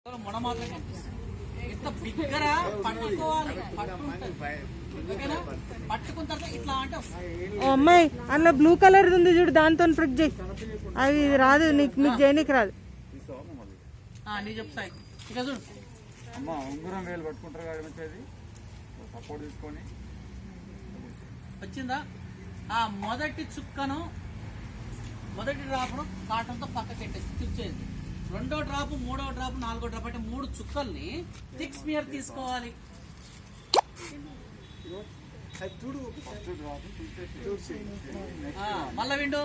మొన మాత్రం కనిపిస్తుంది. ఇంత బిగ్గరా పట్టుకోవాలి, పట్టుకున్న తర్వాత ఇట్లా అంటే అమ్మాయి అందులో బ్లూ కలర్ ఉంది చూడు, దాంతో ఫ్రిడ్జ్ చేయి. అవి ఇది రాదు, నీకు చేయనీకి రాదు. నీ చెప్తాయి ఇక చూడు అమ్మా, ఉంగరం వేలు పట్టుకుంటారు కాబట్టి సపోర్ట్ తీసుకొని వచ్చిందా. ఆ మొదటి చుక్కను, మొదటి డ్రాప్ను కాటన్తో పక్కకి పెట్టేసి తిరిచేది. రెండో డ్రాప్, మూడో డ్రాప్, నాలుగో డ్రాప్ అంటే 3 చుక్కల్ని థిక్ స్మియర్ తీసుకోవాలి. మళ్ళా విండు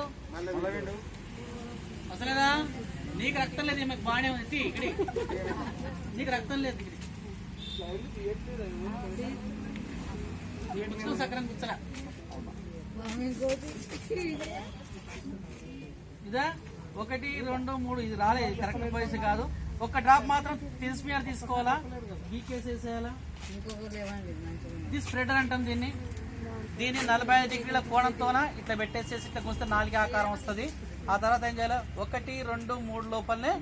అసలేదా, నీకు రక్తం లేదు, మాకు బాగానే ఉంది. ఇక్కడి నీకు రక్తం లేదు, ఇక్కడ సక్రం కూర్చోరా. ఇదా 1, 2, 3 ఇది రాలేదు, కరెక్ట్ వయసు కాదు. ఒక డ్రాప్ మాత్రం థిన్ స్మియర్ తీసుకోవాలా, గీకేసేసేయాలా. ఇది స్ప్రెడర్ అంటాం దీన్ని. 45 డిగ్రీల కోణంతో ఇట్లా పెట్టేసేసి ఇట్లా కొంచెం 4 ఆకారం వస్తుంది. ఆ తర్వాత ఏం చేయాలి, 1, 2, 3 లోపలనే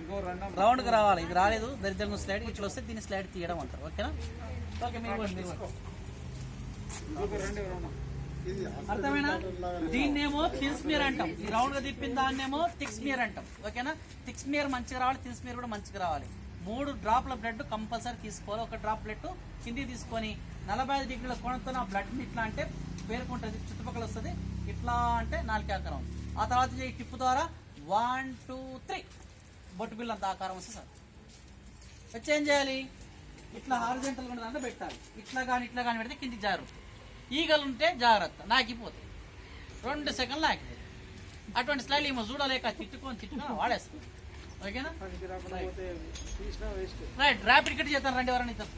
రౌండ్ కి రావాలి. ఇది రాలేదు, దరిద్రంగా స్లైడ్ ఇట్లా వస్తే దీన్ని స్లైడ్ తీయడం అంటారు. ఓకేనా? ఓకే, మీరు అర్థమైనా? దీన్నేమో థిన్ స్మియర్ అంటాం, ఈ రౌండ్ గా తిప్పిన దాన్నేమో థిక్ స్మియర్ అంటాం. ఓకేనా? థిక్ స్మియర్ మంచిగా రావాలి, థిన్ స్మియర్ కూడా మంచిగా రావాలి. 3 డ్రాప్ల బ్లడ్ కంపల్సరీ తీసుకోవాలి. ఒక డ్రాప్ బ్లడ్ కింది తీసుకొని 45 డిగ్రీల కోణంతో ఆ బ్లడ్ ఇట్లా అంటే పేరుకుంటుంది, చుట్టుపక్కల వస్తుంది. ఇట్లా అంటే 4 ఆకారం. ఆ తర్వాత ఈ టిప్ ద్వారా 1, 2, 3 బొట్టు బిల్ అంత ఆకారం వస్తుంది సార్. వచ్చి ఏం చేయాలి, ఇట్లా హారిజెంటల్ గా దాంట్లో పెట్టాలి. ఇట్లా కానీ ఇట్లా కానీ పెడితే కిందికి జారు. ఈగలు ఉంటే జాగ్రత్త, నాకిపోతాయి. 2 సెకండ్లు ఆగిపోతుంది. అటువంటి స్లైడ్ ఏమో చూడలేక తిట్టుకొని వాడేస్తాం. ఓకేనా? రైట్, ర్యాపిడ్ కట్ చేస్తాను. రండి ఎవరైనా ఇద్దరు.